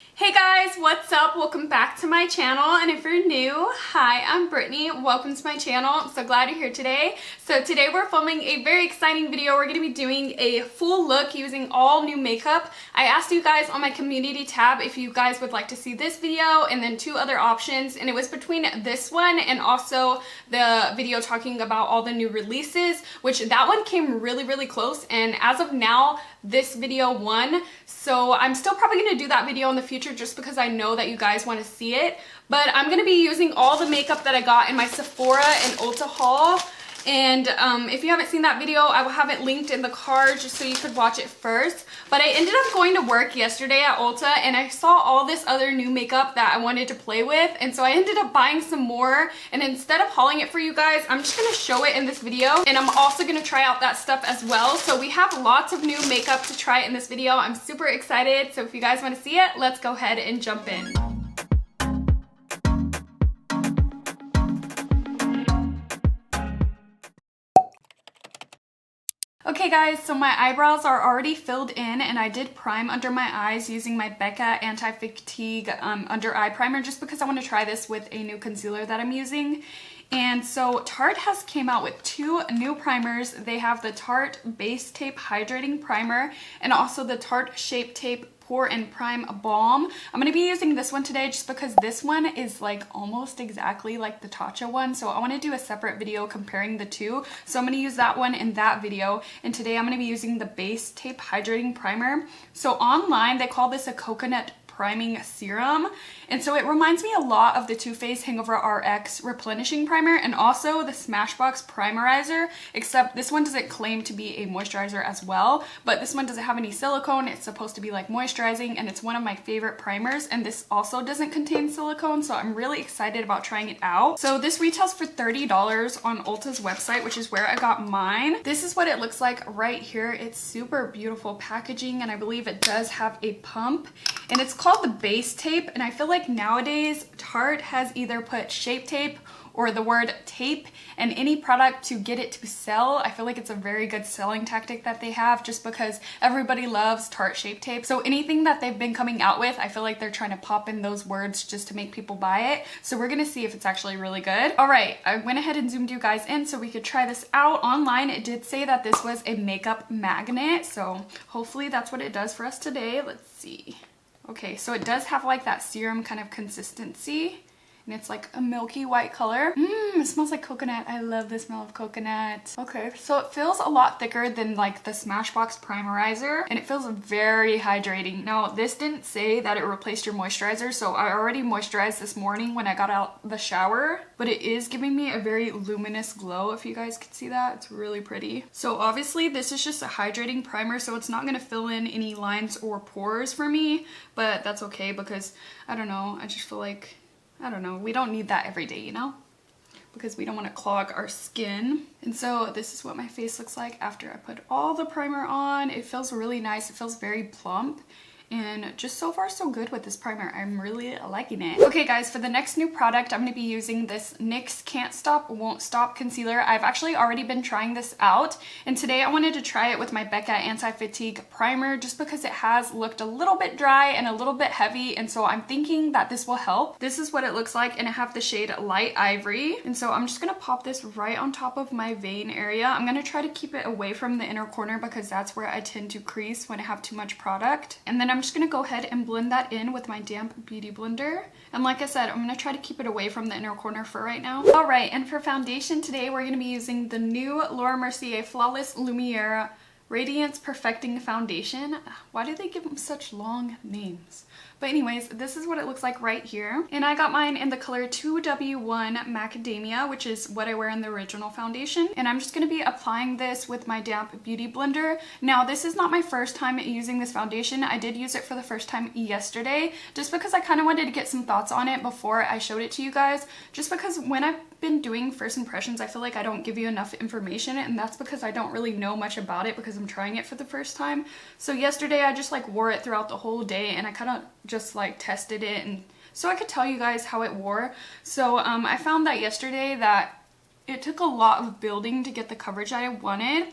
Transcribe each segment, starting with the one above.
Hey guys, what's up? Welcome back to my channel, and if you're new, hi, I'm Brittany. Welcome to my channel. I'm so glad you're here today. So today we're filming a very exciting video. We're going to be doing a full look using all new makeup. I asked you guys on my community tab if you guys would like to see this video and then two other options, and it was between this one and also the video talking about all the new releases, which that one came really close, and as of now, this video won. So I'm still probably going to do that video in the future just because I know that you guys want to see it. But I'm going to be using all the makeup that I got in my Sephora and Ulta haul. And if you haven't seen that video, I will have it linked in the card just so you could watch it first. But I ended up going to work yesterday at Ulta and I saw all this other new makeup that I wanted to play with. And so I ended up buying some more. And instead of hauling it for you guys, I'm just going to show it in this video. And I'm also going to try out that stuff as well. So we have lots of new makeup to try in this video. I'm super excited. So if you guys want to see it, let's go ahead and jump in. Okay guys, so my eyebrows are already filled in and I did prime under my eyes using my Becca Anti-Fatigue Under Eye Primer just because I want to try this with a new concealer that I'm using. And so Tarte has came out with two new primers. They have the Tarte Base Tape Hydrating Primer and also the Tarte Shape Tape Pore and Prime Balm. I'm going to be using this one today just because this one is like almost exactly like the Tatcha one. So I want to do a separate video comparing the two. So I'm going to use that one in that video. And today I'm going to be using the Base Tape Hydrating Primer. So online they call this a coconut priming serum, and so it reminds me a lot of the Too Faced Hangover RX replenishing primer and also the Smashbox primerizer, except this one doesn't claim to be a moisturizer as well, but this one doesn't have any silicone. It's supposed to be like moisturizing, and it's one of my favorite primers, and this also doesn't contain silicone, so I'm really excited about trying it out. So this retails for $30 on Ulta's website, which is where I got mine. This is what it looks like right here. It's super beautiful packaging, and I believe it does have a pump, and it's called the Base Tape. And I feel like nowadays Tarte has either put shape tape or the word tape in any product to get it to sell. I feel like it's a very good selling tactic that they have just because everybody loves Tarte Shape Tape. So anything that they've been coming out with, I feel like they're trying to pop in those words just to make people buy it. So we're gonna see if it's actually really good. All right, I went ahead and zoomed you guys in so we could try this out. Online, it did say that this was a makeup magnet. So hopefully that's what it does for us today. Let's see. Okay, so it does have like that serum kind of consistency, and it's like a milky white color. It smells like coconut. I love the smell of coconut. Okay, so it feels a lot thicker than like the Smashbox primerizer, and it feels very hydrating. Now, this didn't say that it replaced your moisturizer, so I already moisturized this morning when I got out the shower, but it is giving me a very luminous glow, if you guys can see that. It's really pretty. So obviously this is just a hydrating primer, so it's not gonna fill in any lines or pores for me, but that's okay because I don't know, I just feel like, I don't know, we don't need that every day, you know? Because we don't want to clog our skin. And so this is what my face looks like after I put all the primer on. It feels really nice. It feels very plump. And just so far so good with this primer. I'm really liking it. Okay guys, for the next new product, I'm going to be using this NYX Can't Stop, Won't Stop concealer. I've actually already been trying this out, and today I wanted to try it with my Becca Anti-Fatigue Primer just because it has looked a little bit dry and a little bit heavy, and so I'm thinking that this will help. This is what it looks like, and I have the shade Light Ivory, and so I'm just going to pop this right on top of my vein area. I'm going to try to keep it away from the inner corner because that's where I tend to crease when I have too much product. And then I'm just going to go ahead and blend that in with my damp beauty blender. And like I said, I'm going to try to keep it away from the inner corner for right now. Alright, and for foundation today, we're going to be using the new Laura Mercier Flawless Lumiere Radiance Perfecting Foundation. Why do they give them such long names? But anyways, this is what it looks like right here. And I got mine in the color 2W1 Macadamia, which is what I wear in the original foundation. And I'm just going to be applying this with my damp beauty blender. Now, this is not my first time using this foundation. I did use it for the first time yesterday, just because I kind of wanted to get some thoughts on it before I showed it to you guys. Just because when I've been doing first impressions, I feel like I don't give you enough information, and that's because I don't really know much about it because I'm trying it for the first time. So yesterday I just like wore it throughout the whole day, and I kind of just like tested it, and so I could tell you guys how it wore. So I found that yesterday that it took a lot of building to get the coverage that I wanted.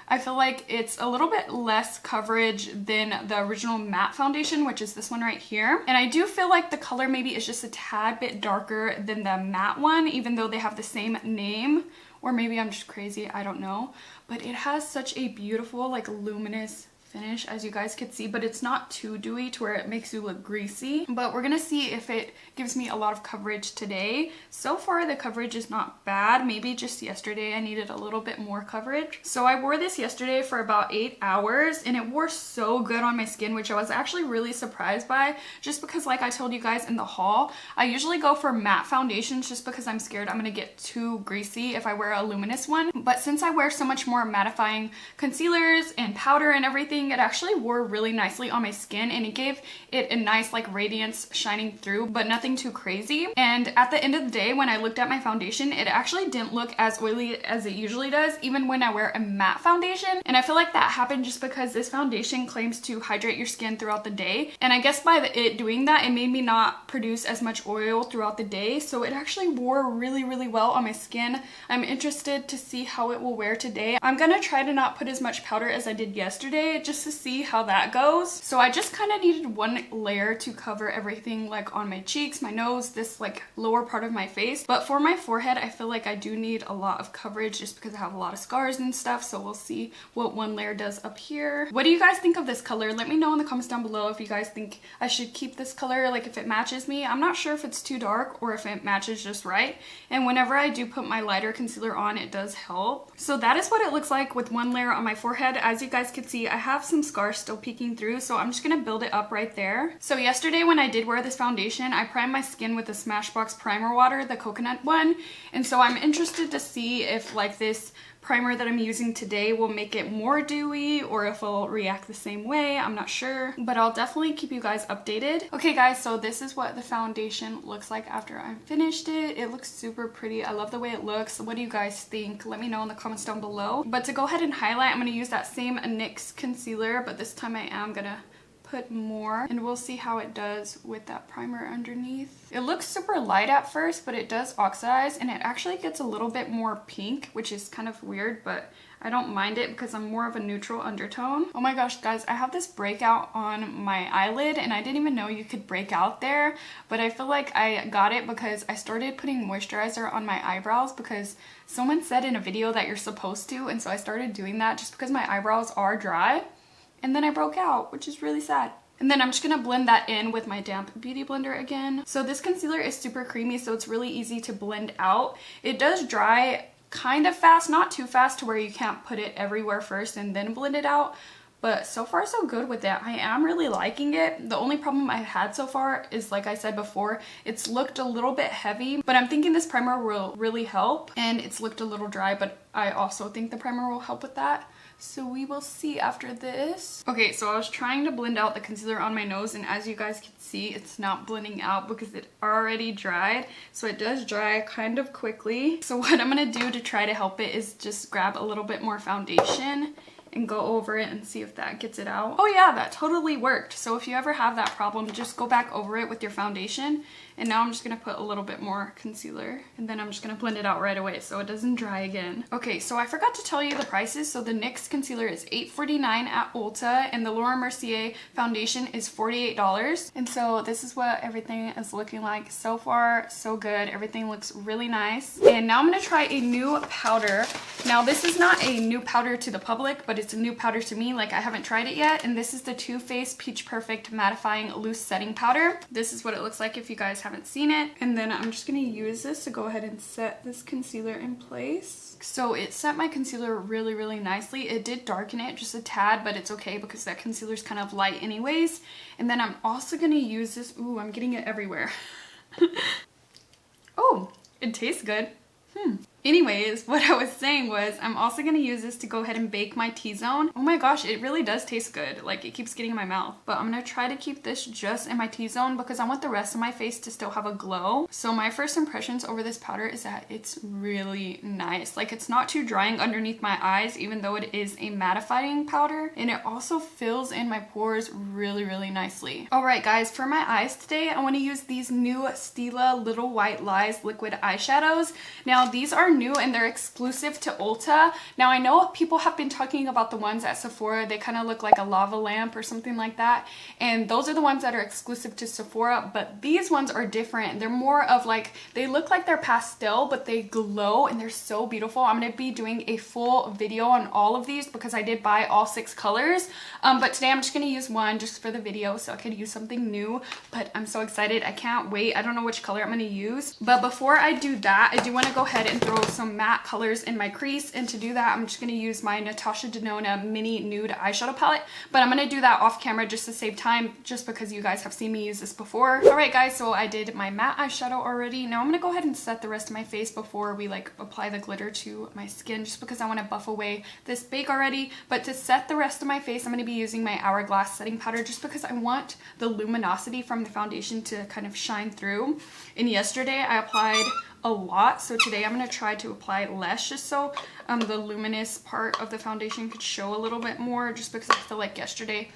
I feel like it's a little bit less coverage than the original matte foundation, which is this one right here. And I do feel like the color maybe is just a tad bit darker than the matte one, even though they have the same name. Or maybe I'm just crazy, I don't know. But it has such a beautiful, like, luminous finish, as you guys could see, but it's not too dewy to where it makes you look greasy. But we're gonna see if it gives me a lot of coverage today. So far the coverage is not bad. Maybe just yesterday I needed a little bit more coverage. So I wore this yesterday for about 8 hours and it wore so good on my skin, which I was actually really surprised by, just because, like I told you guys in the haul, I usually go for matte foundations just because I'm scared I'm gonna get too greasy if I wear a luminous one. But since I wear so much more mattifying concealers and powder and everything, it actually wore really nicely on my skin, and it gave it a nice, like, radiance shining through, but nothing too crazy. And at the end of the day, when I looked at my foundation, it actually didn't look as oily as it usually does, even when I wear a matte foundation. And I feel like that happened just because this foundation claims to hydrate your skin throughout the day, and I guess by it doing that, it made me not produce as much oil throughout the day. So it actually wore really, really well on my skin. I'm interested to see how it will wear today. I'm gonna try to not put as much powder as I did yesterday, just to see how that goes. So I just kind of needed one layer to cover everything, like on my cheeks, my nose, this like lower part of my face. But for my forehead, I feel like I do need a lot of coverage just because I have a lot of scars and stuff. So we'll see what one layer does up here. What do you guys think of this color? Let me know in the comments down below if you guys think I should keep this color, like if it matches me. I'm not sure if it's too dark or if it matches just right. And whenever I do put my lighter concealer on, it does help. So that is what it looks like with one layer on my forehead. As you guys can see, I have some scars still peeking through, so I'm just gonna build it up right there. So yesterday when I did wear this foundation, I primed my skin with the Smashbox primer water, the coconut one, and so I'm interested to see if, like, this primer that I'm using today will make it more dewy or if it'll react the same way. I'm not sure, but I'll definitely keep you guys updated. Okay guys, so this is what the foundation looks like after I finished it. It looks super pretty. I love the way it looks. What do you guys think? Let me know in the comments down below. But to go ahead and highlight, I'm going to use that same NYX concealer, but this time I am gonna put more, and we'll see how it does with that primer underneath. It looks super light at first, but it does oxidize, and it actually gets a little bit more pink, which is kind of weird, but I don't mind it because I'm more of a neutral undertone. Oh my gosh, guys, I have this breakout on my eyelid, and I didn't even know you could break out there, but I feel like I got it because I started putting moisturizer on my eyebrows because someone said in a video that you're supposed to, and so I started doing that just because my eyebrows are dry. And then I broke out, which is really sad. And then I'm just gonna blend that in with my damp beauty blender again. So this concealer is super creamy, so it's really easy to blend out. It does dry kind of fast, not too fast to where you can't put it everywhere first and then blend it out. But so far so good with that. I am really liking it. The only problem I've had so far is, like I said before, it's looked a little bit heavy, but I'm thinking this primer will really help. And it's looked a little dry, but I also think the primer will help with that. So we will see after this. Okay, so I was trying to blend out the concealer on my nose, and as you guys can see, it's not blending out because it already dried. So it does dry kind of quickly. So what I'm gonna do to try to help it is just grab a little bit more foundation and go over it and see if that gets it out. Oh yeah, that totally worked. So if you ever have that problem, just go back over it with your foundation. And now I'm just gonna put a little bit more concealer, and then I'm just gonna blend it out right away so it doesn't dry again. Okay, so I forgot to tell you the prices. So the NYX concealer is $8.49 at Ulta, and the Laura Mercier foundation is $48. And so this is what everything is looking like. So far, so good. Everything looks really nice. And now I'm gonna try a new powder. Now this is not a new powder to the public, but it's a new powder to me. Like, I haven't tried it yet, and this is the Too Faced Peach Perfect Mattifying Loose Setting Powder. This is what it looks like if you guys haven't seen it. And then I'm just gonna use this to go ahead and set this concealer in place. So it set my concealer really, really nicely. It did darken it just a tad, but it's okay because that concealer is kind of light anyways. And then I'm also gonna use this. Ooh, I'm getting it everywhere. Oh, it tastes good. Anyways, what I was saying was I'm also going to use this to go ahead and bake my T-zone. Oh my gosh, it really does taste good. Like, it keeps getting in my mouth. But I'm going to try to keep this just in my T-zone because I want the rest of my face to still have a glow. So my first impressions over this powder is that it's really nice. Like, it's not too drying underneath my eyes, even though it is a mattifying powder. And it also fills in my pores really, really nicely. Alright guys, for my eyes today, I want to use these new Stila Little White Lies liquid eyeshadows. Now, these are are new and they're exclusive to Ulta. Now I know people have been talking about the ones at Sephora. They kind of look like a lava lamp or something like that. And those are the ones that are exclusive to Sephora, but these ones are different. They're more of like, they look like they're pastel, but they glow and they're so beautiful. I'm going to be doing a full video on all of these because I did buy all 6 colors. But today I'm just going to use one just for the video so I could use something new. But I'm so excited. I can't wait. I don't know which color I'm going to use. But before I do that, I do want to go ahead and throw some matte colors in my crease. And to do that, I'm just going to use my Natasha Denona mini nude eyeshadow palette. But I'm going to do that off camera just to save time, just because you guys have seen me use this before. Alright guys, so I did my matte eyeshadow already. Now I'm going to go ahead and set the rest of my face before we like apply the glitter to my skin, just because I want to buff away this bake already. But to set the rest of my face, I'm going to be using my Hourglass setting powder just because I want the luminosity from the foundation to kind of shine through. And yesterday I applied a lot, so today I'm going to try to apply less, just so the luminous part of the foundation could show a little bit more, just because I feel like yesterday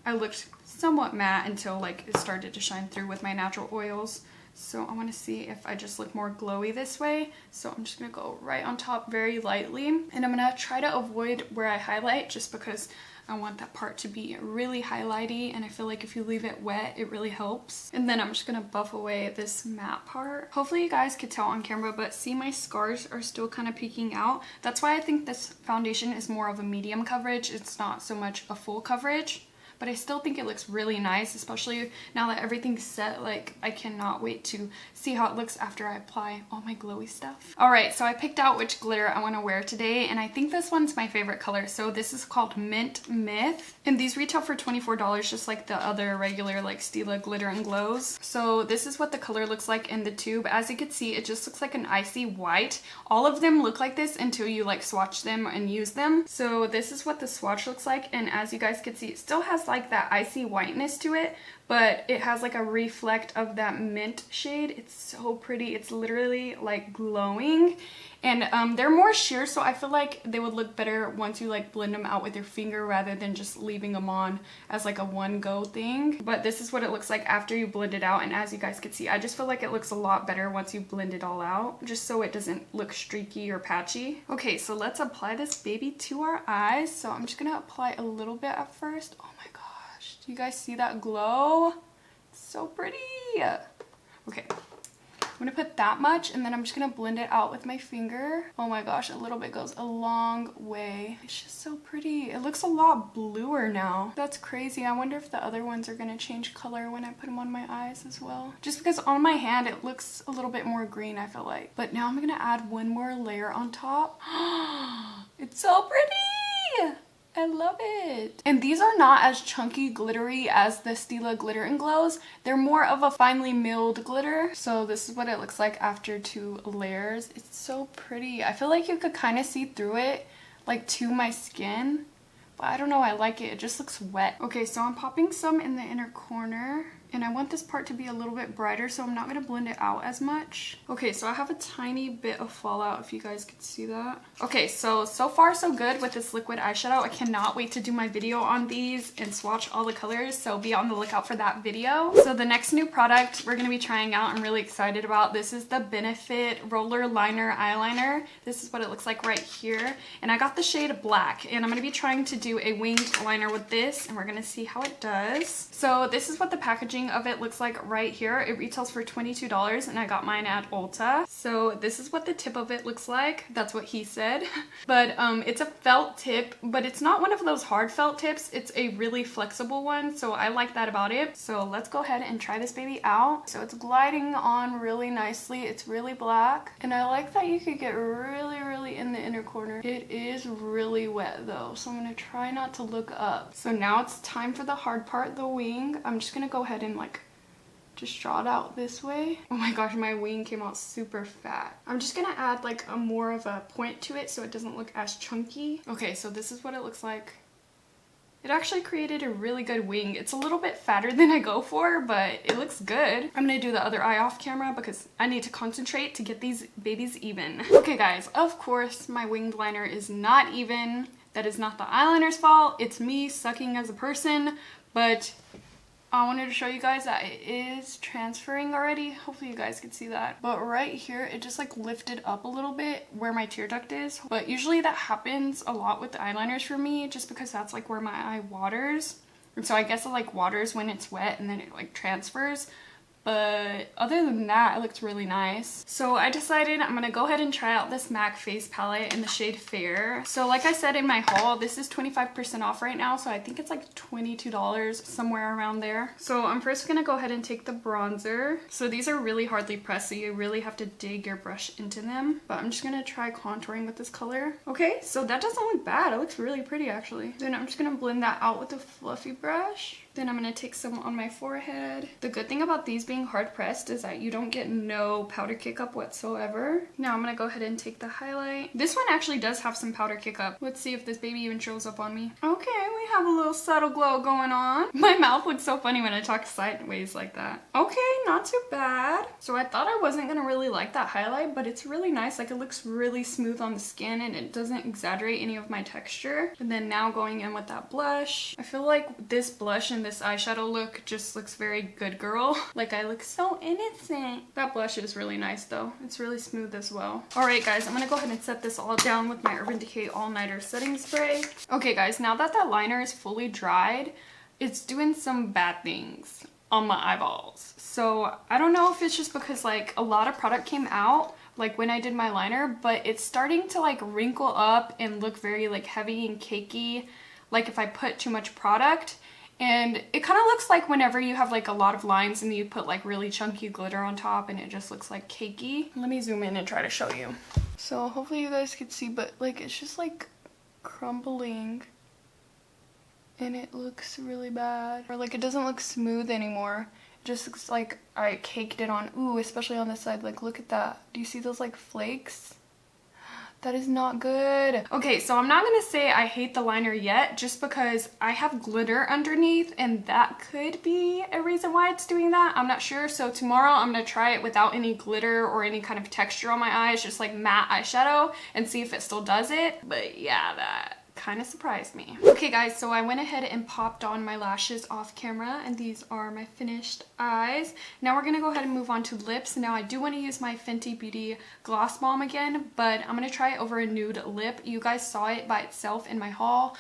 I looked somewhat matte until like it started to shine through with my natural oils. So I want to see if I just look more glowy this way. So I'm just going to go right on top very lightly, and I'm going to try to avoid where I highlight, just because I want that part to be really highlighty, and I feel like if you leave it wet, it really helps. And then I'm just gonna buff away this matte part. Hopefully you guys could tell on camera, but see, my scars are still kind of peeking out. That's why I think this foundation is more of a medium coverage. It's not so much a full coverage. But I still think it looks really nice, especially now that everything's set. Like, I cannot wait to see how it looks after I apply all my glowy stuff. Alright, so I picked out which glitter I want to wear today, and I think this one's my favorite color. So this is called Mint Myth, and these retail for $24, just like the other regular like Stila glitter and glows. So this is what the color looks like in the tube. As you can see, it just looks like an icy white. All of them look like this until you like swatch them and use them. So this is what the swatch looks like, and as you guys can see, it still has like that icy whiteness to it, but it has like a reflect of that mint shade. It's so pretty. It's literally like glowing, and they're more sheer, so I feel like they would look better once you like blend them out with your finger rather than just leaving them on as like a one go thing. But this is what it looks like after you blend it out, and as you guys can see, I just feel like it looks a lot better once you blend it all out, just so it doesn't look streaky or patchy. Okay, so let's apply this baby to our eyes. So I'm just gonna apply a little bit at first. Oh my gosh, do you guys see that glow? It's so pretty. Okay, I'm gonna put that much, and then I'm just gonna blend it out with my finger. Oh my gosh, a little bit goes a long way. It's just so pretty. It looks a lot bluer now. That's crazy. I wonder if the other ones are gonna change color when I put them on my eyes as well. Just because on my hand it looks a little bit more green, I feel like. But now I'm gonna add one more layer on top. It's so pretty! I love it. And these are not as chunky glittery as the Stila glitter and glows. They're more of a finely milled glitter. So this is what it looks like after 2 layers. It's so pretty. I feel like you could kind of see through it like to my skin, but I don't know, I like it. It just looks wet. Okay, so I'm popping some in the inner corner, and I want this part to be a little bit brighter, so I'm not going to blend it out as much. Okay, so I have a tiny bit of fallout, if you guys could see that. Okay, so far so good with this liquid eyeshadow. I cannot wait to do my video on these and swatch all the colors, so be on the lookout for that video. So the next new product we're going to be trying out, I'm really excited about. This is the Benefit Roller Liner Eyeliner. This is what it looks like right here, and I got the shade Black, and I'm going to be trying to do a winged liner with this, and we're going to see how it does. So this is what the packaging of it looks like right here. It retails for $22, and I got mine at Ulta. So this is what the tip of it looks like. That's what he said. But it's a felt tip, but it's not one of those hard felt tips. It's a really flexible one, so I like that about it. So let's go ahead and try this baby out. So it's gliding on really nicely. It's really black, and I like that you could get really in the inner corner. It is really wet though, so I'm gonna try not to look up. So now it's time for the hard part, the wing. I'm just gonna go ahead and like just draw it out this way. Oh my gosh, my wing came out super fat. I'm just gonna add like a more of a point to it so it doesn't look as chunky. Okay, so this is what it looks like. It actually created a really good wing. It's a little bit fatter than I go for, but it looks good. I'm gonna do the other eye off camera because I need to concentrate to get these babies even. Okay guys, of course my winged liner is not even. That is not the eyeliner's fault. It's me sucking as a person, but I wanted to show you guys that it is transferring already. Hopefully you guys can see that. But right here, it just like lifted up a little bit where my tear duct is. But usually that happens a lot with the eyeliners for me, just because that's like where my eye waters. And so I guess it like waters when it's wet and then it like transfers. But other than that, it looks really nice. So I decided I'm gonna go ahead and try out this MAC face palette in the shade Fair. So like I said in my haul, this is 25% off right now. So I think it's like $22, somewhere around there. So I'm first gonna go ahead and take the bronzer. So these are really hardly pressed, so you really have to dig your brush into them. But I'm just gonna try contouring with this color. Okay, so that doesn't look bad. It looks really pretty actually. Then I'm just gonna blend that out with a fluffy brush. Then I'm going to take some on my forehead. The good thing about these being hard pressed is that you don't get no powder kick up whatsoever. Now I'm going to go ahead and take the highlight. This one actually does have some powder kick up. Let's see if this baby even shows up on me. Okay, we have a little subtle glow going on. My mouth looks so funny when I talk sideways like that. Okay, not too bad. So I thought I wasn't going to really like that highlight, but it's really nice. Like it looks really smooth on the skin and it doesn't exaggerate any of my texture. And then now going in with that blush. I feel like this blush and this eyeshadow look just looks very good girl. Like I look so innocent. That blush is really nice though. It's really smooth as well. Alright guys, I'm gonna go ahead and set this all down with my Urban Decay All Nighter setting spray. Okay guys, now that that liner is fully dried, it's doing some bad things on my eyeballs. So I don't know if it's just because like a lot of product came out like when I did my liner, but it's starting to like wrinkle up and look very like heavy and cakey, like if I put too much product. And it kind of looks like whenever you have like a lot of lines and you put like really chunky glitter on top and it just looks like cakey. Let me zoom in and try to show you. So hopefully you guys can see, but like it's just like crumbling and it looks really bad. Or like it doesn't look smooth anymore. It just looks like I caked it on. Ooh, especially on this side. Like look at that. Do you see those like flakes? That is not good. Okay, so I'm not gonna say I hate the liner yet, just because I have glitter underneath and that could be a reason why it's doing that. I'm not sure. So tomorrow I'm gonna try it without any glitter or any kind of texture on my eyes, just like matte eyeshadow, and see if it still does it. But yeah, that kind of surprised me. Okay guys, so I went ahead and popped on my lashes off camera, and these are my finished eyes. Now we're gonna go ahead and move on to lips. Now I do want to use my Fenty Beauty Gloss Balm again, but I'm gonna try it over a nude lip. You guys saw it by itself in my haul.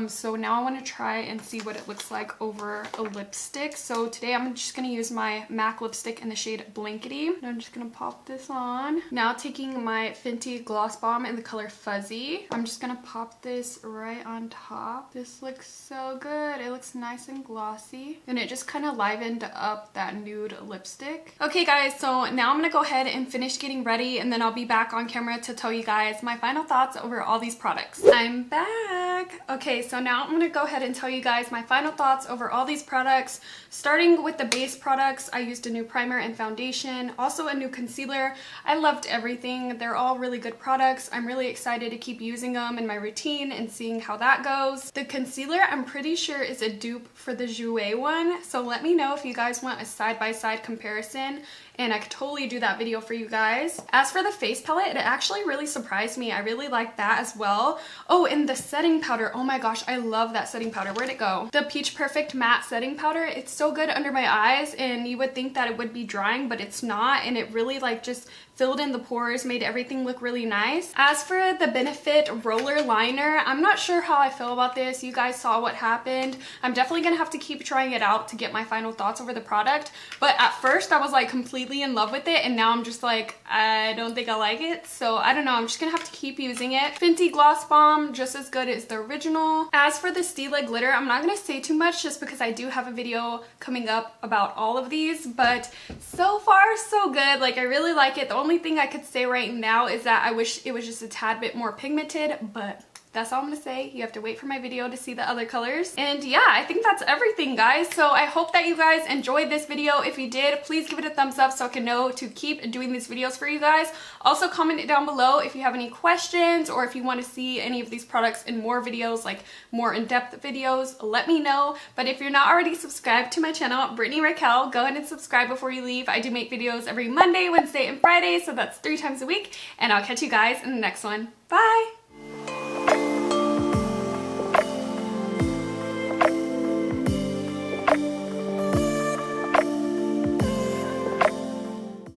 So now I want to try and see what it looks like over a lipstick. So today I'm just going to use my MAC lipstick in the shade Blankety. And I'm just going to pop this on. Now taking my Fenty Gloss Balm in the color Fuzzy, I'm just going to pop this right on top. This looks so good. It looks nice and glossy. And it just kind of livened up that nude lipstick. Okay guys, so now I'm going to go ahead and finish getting ready, and then I'll be back on camera to tell you guys my final thoughts over all these products. I'm back. Okay, so now I'm going to go ahead and tell you guys my final thoughts over all these products. Starting with the base products, I used a new primer and foundation, also a new concealer. I loved everything. They're all really good products. I'm really excited to keep using them in my routine and seeing how that goes. The concealer, I'm pretty sure, is a dupe for the Jouer one, so let me know if you guys want a side-by-side comparison, and I could totally do that video for you guys. As for the face palette, it actually really surprised me. I really like that as well. Oh, and the setting powder. Oh my gosh, I love that setting powder. Where'd it go? The Peach Perfect Matte Setting Powder. It's so good under my eyes, and you would think that it would be drying, but it's not, and it really like just filled in the pores, made everything look really nice. As for the Benefit Roller Liner, I'm not sure how I feel about this. You guys saw what happened. I'm definitely gonna have to keep trying it out to get my final thoughts over the product, but at first I was like completely in love with it, and now I'm just like, I don't think I like it. So I don't know, I'm just gonna have to keep using it. Fenty Gloss Balm, just as good as the original. As for the Stila Glitter, I'm not gonna say too much just because I do have a video coming up about all of these, but so far so good. Like I really like it. The only thing I could say right now is that I wish it was just a tad bit more pigmented, but that's all I'm gonna say. You have to wait for my video to see the other colors. And yeah, I think that's everything, guys. So I hope that you guys enjoyed this video. If you did, please give it a thumbs up so I can know to keep doing these videos for you guys. Also comment it down below if you have any questions, or if you want to see any of these products in more videos, like more in-depth videos, let me know. But if you're not already subscribed to my channel, BritanyRaquell, go ahead and subscribe before you leave. I do make videos every Monday, Wednesday, and Friday, so that's 3 times a week. And I'll catch you guys in the next one. Bye!